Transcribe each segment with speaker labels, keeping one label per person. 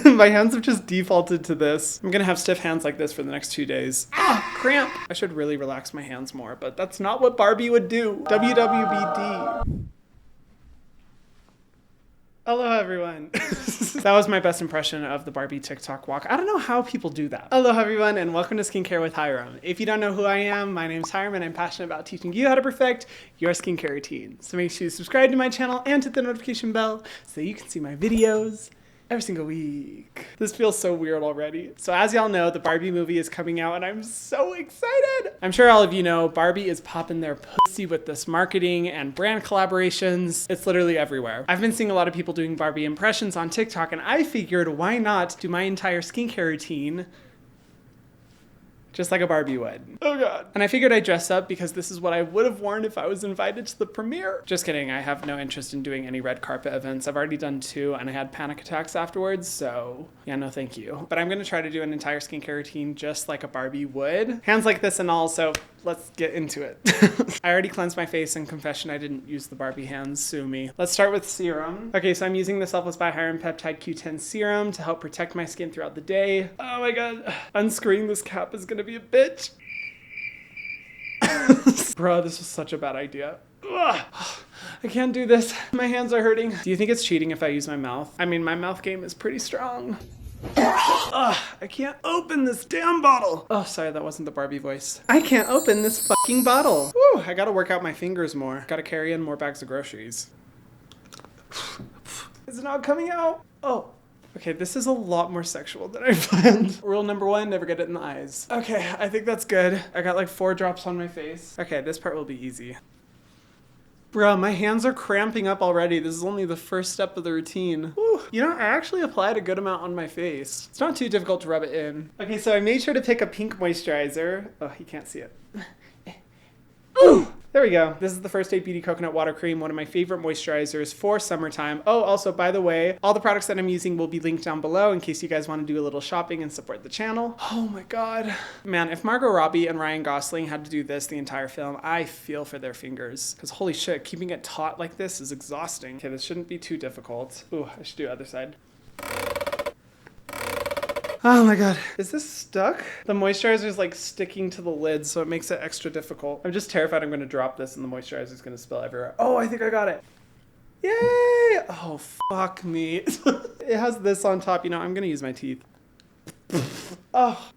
Speaker 1: My hands have just defaulted to this. I'm gonna have stiff hands like this for the next 2 days. Ah, cramp. I should really relax my hands more, but that's not what Barbie would do. WWBD. Hello everyone. That was my best impression of the Barbie TikTok walk. I don't know how people do that. Hello everyone and welcome to Skincare with Hyram. If you don't know who I am, my name's Hyram and I'm passionate about teaching you how to perfect your skincare routine. So make sure you subscribe to my channel and hit the notification bell so you can see my videos every single week. This feels so weird already. So as y'all know, the Barbie movie is coming out and I'm so excited. I'm sure all of you know Barbie is popping their pussy with this marketing and brand collaborations. It's literally everywhere. I've been seeing a lot of people doing Barbie impressions on TikTok and I figured why not do my entire skincare routine just like a Barbie would. Oh God. And I figured I'd dress up because this is what I would have worn if I was invited to the premiere. Just kidding, I have no interest in doing any red carpet events. I've already done 2 and I had panic attacks afterwards, so yeah, no thank you. But I'm gonna try to do an entire skincare routine just like a Barbie would. Hands like this and all, so let's get into it. I already cleansed my face and confession I didn't use the Barbie hands, sue me. Let's start with serum. Okay, so I'm using the Selfless by Hyram Peptide Q10 serum to help protect my skin throughout the day. Oh my God, unscrewing this cap is gonna be a bitch. Bro, this was such a bad idea. Ugh. I can't do this. My hands are hurting. Do you think it's cheating if I use my mouth? I mean, my mouth game is pretty strong. Ugh, I can't open this damn bottle. Oh, sorry, that wasn't the Barbie voice. I can't open this fucking bottle. Whew, I gotta work out my fingers more. Gotta carry in more bags of groceries. Is it not coming out? Oh. Okay, this is a lot more sexual than I planned. Rule number 1, never get it in the eyes. Okay, I think that's good. I got like 4 drops on my face. Okay, this part will be easy. Bro, my hands are cramping up already. This is only the first step of the routine. Whew. You know, I actually applied a good amount on my face. It's not too difficult to rub it in. Okay, so I made sure to pick a pink moisturizer. Oh, you can't see it. Ooh! There we go. This is the First Aid Beauty Coconut Water Cream, one of my favorite moisturizers for summertime. Oh, also, by the way, all the products that I'm using will be linked down below in case you guys want to do a little shopping and support the channel. Oh my God. Man, if Margot Robbie and Ryan Gosling had to do this the entire film, I feel for their fingers. Because holy shit, keeping it taut like this is exhausting. Okay, this shouldn't be too difficult. Ooh, I should do other side. Oh my God. Is this stuck? The moisturizer is like sticking to the lid, so it makes it extra difficult. I'm just terrified I'm going to drop this and the moisturizer is going to spill everywhere. Oh, I think I got it. Yay! Oh, fuck me. It has this on top. You know, I'm going to use my teeth. Oh.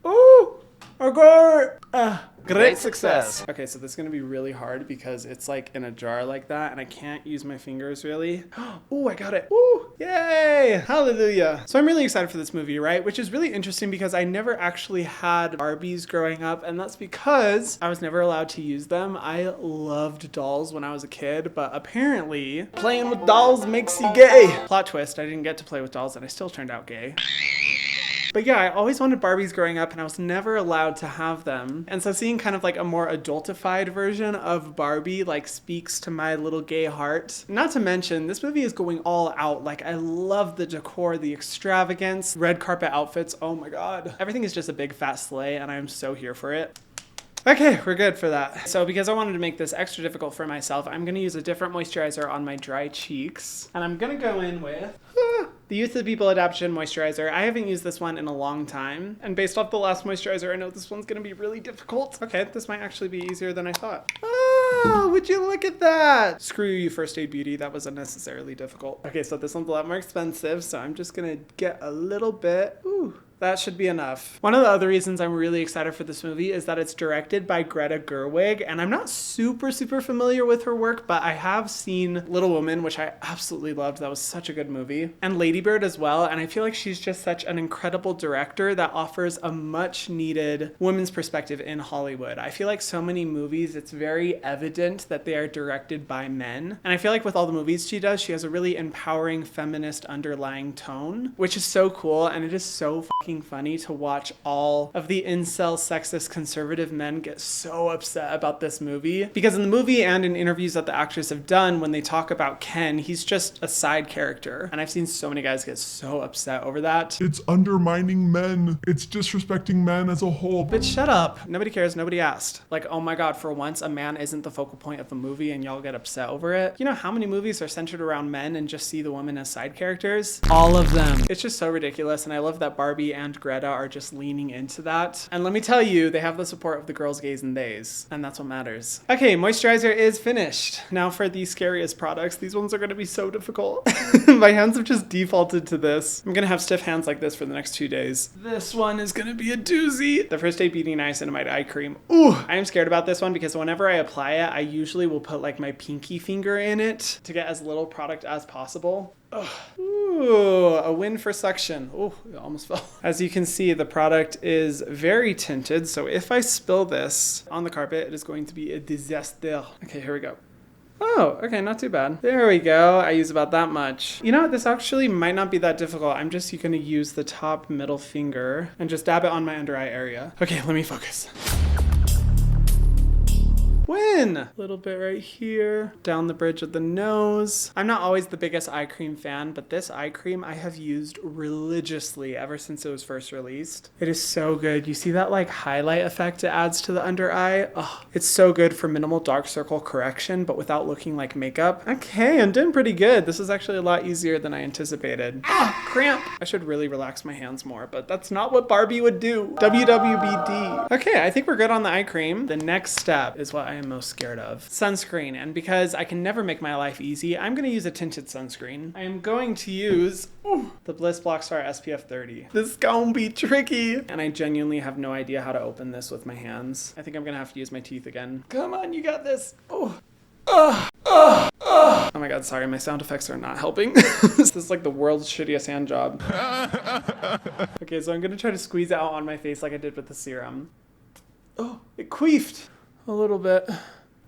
Speaker 1: Ooh! I got it! Great success. Okay, so this is gonna be really hard because it's like in a jar like that and I can't use my fingers really. Oh, I got it. Woo! Yay! Hallelujah. So I'm really excited for this movie, right? Which is really interesting because I never actually had Barbies growing up, and that's because I was never allowed to use them. I loved dolls when I was a kid, but apparently playing with dolls makes you gay. Plot twist, I didn't get to play with dolls and I still turned out gay. But yeah, I always wanted Barbies growing up and I was never allowed to have them. And so seeing kind of like a more adultified version of Barbie like speaks to my little gay heart. Not to mention, this movie is going all out. Like I love the decor, the extravagance, red carpet outfits. Oh my God. Everything is just a big fat sleigh and I'm so here for it. Okay, we're good for that. So because I wanted to make this extra difficult for myself, I'm gonna use a different moisturizer on my dry cheeks. And I'm gonna go in with the Youth of the People Adaption Moisturizer. I haven't used this one in a long time. And based off the last moisturizer, I know this one's gonna be really difficult. Okay, this might actually be easier than I thought. Oh, would you look at that? Screw you, First Aid Beauty. That was unnecessarily difficult. Okay, so this one's a lot more expensive, so I'm just gonna get a little bit. Ooh. That should be enough. One of the other reasons I'm really excited for this movie is that it's directed by Greta Gerwig, and I'm not super familiar with her work, but I have seen Little Woman, which I absolutely loved. That was such a good movie. And Lady Bird as well, and I feel like she's just such an incredible director that offers a much needed women's perspective in Hollywood. I feel like so many movies, it's very evident that they are directed by men. And I feel like with all the movies she does, she has a really empowering feminist underlying tone, which is so cool, and it is so fucking fucking funny to watch all of the incel, sexist, conservative men get so upset about this movie. Because in the movie and in interviews that the actors have done, when they talk about Ken, he's just a side character. And I've seen so many guys get so upset over that.
Speaker 2: It's undermining men. It's disrespecting men as a whole.
Speaker 1: But shut up. Nobody cares. Nobody asked. Like, oh my God, for once, a man isn't the focal point of the movie and y'all get upset over it. You know how many movies are centered around men and just see the women as side characters? All of them. It's just so ridiculous. And I love that Barbie and Greta are just leaning into that. And let me tell you, they have the support of the girls, gays, and theys. And that's what matters. Okay, moisturizer is finished. Now for the scariest products. These ones are going to be so difficult. My hands have just defaulted to this. I'm going to have stiff hands like this for the next 2 days. This one is going to be a doozy. The First Aid Beauty Niacinamide Eye Cream. Ooh, I am scared about this one because whenever I apply it, I usually will put like my pinky finger in it to get as little product as possible. Ugh. Ooh, a win for suction. Ooh, it almost fell. As you can see, the product is very tinted. So if I spill this on the carpet, it is going to be a disaster. Okay, here we go. Oh, okay, not too bad. There we go. I use about that much. You know what? This actually might not be that difficult. I'm just going to use the top middle finger and just dab it on my under eye area. Okay, let me focus. Win! A little bit right here, down the bridge of the nose. I'm not always the biggest eye cream fan, but this eye cream I have used religiously ever since it was first released. It is so good. You see that like highlight effect it adds to the under eye? Oh, it's so good for minimal dark circle correction, but without looking like makeup. Okay, I'm doing pretty good. This is actually a lot easier than I anticipated. Ah, cramp! I should really relax my hands more, but that's not what Barbie would do. WWBD. Okay, I think we're good on the eye cream. The next step is what I am most scared of. Sunscreen. And because I can never make my life easy, I'm going to use a tinted sunscreen. I am going to use the Bliss Blockstar SPF 30. This is gonna be tricky. And I genuinely have no idea how to open this with my hands. I think I'm going to have to use my teeth again. Come on, you got this. Oh my God, sorry, my sound effects are not helping. This is like the world's shittiest hand job. Okay, so I'm going to try to squeeze it out on my face like I did with the serum. Oh, it queefed. A little bit.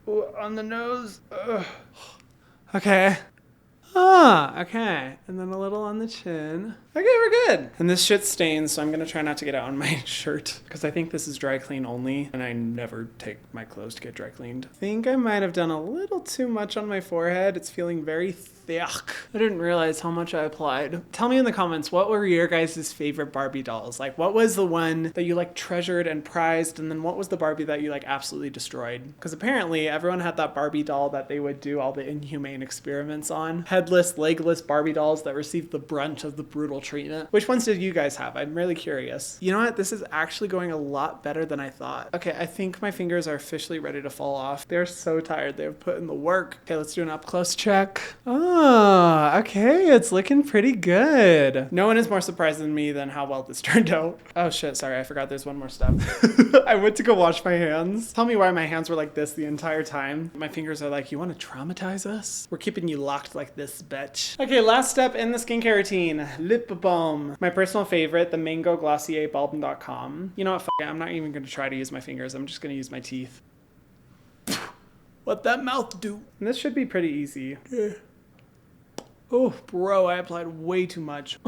Speaker 1: Ooh, on the nose. Ugh. Okay. Okay. And then a little on the chin. Okay, we're good. And this shit stains, so I'm gonna try not to get it on my shirt because I think this is dry clean only, and I never take my clothes to get dry cleaned. I think I might have done a little too much on my forehead. It's feeling very thick. I didn't realize how much I applied. Tell me in the comments, what were your guys' favorite Barbie dolls? Like, what was the one that you like treasured and prized, and then what was the Barbie that you like absolutely destroyed? Because apparently everyone had that Barbie doll that they would do all the inhumane experiments on. Headless, legless Barbie dolls that received the brunt of the brutal treatment. Which ones did you guys have? I'm really curious. You know what? This is actually going a lot better than I thought. Okay, I think my fingers are officially ready to fall off. They're so tired. They've put in the work. Okay, let's do an up close check. Oh, okay. It's looking pretty good. No one is more surprised than me than how well this turned out. Oh shit, sorry. I forgot there's one more step. I went to go wash my hands. Tell me why my hands were like this the entire time. My fingers are like, you want to traumatize us? We're keeping you locked like this, bitch. Okay, last step in the skincare routine. Lip balm. My personal favorite, the Mango Glossier Balm.com. You know what? F it. I'm not even going to try to use my fingers. I'm just going to use my teeth. What that mouth do? And this should be pretty easy. Oh, bro, I applied way too much.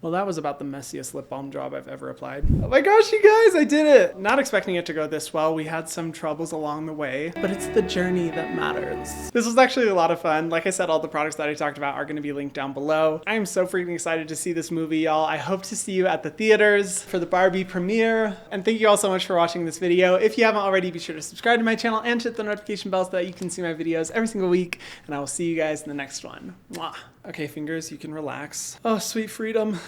Speaker 1: Well, that was about the messiest lip balm job I've ever applied. Oh my gosh, you guys, I did it. Not expecting it to go this well. We had some troubles along the way, but it's the journey that matters. This was actually a lot of fun. Like I said, all the products that I talked about are going to be linked down below. I am so freaking excited to see this movie, y'all. I hope to see you at the theaters for the Barbie premiere. And thank you all so much for watching this video. If you haven't already, be sure to subscribe to my channel and hit the notification bell so that you can see my videos every single week. And I will see you guys in the next one. Mwah. Okay, fingers, you can relax. Oh, sweet freedom.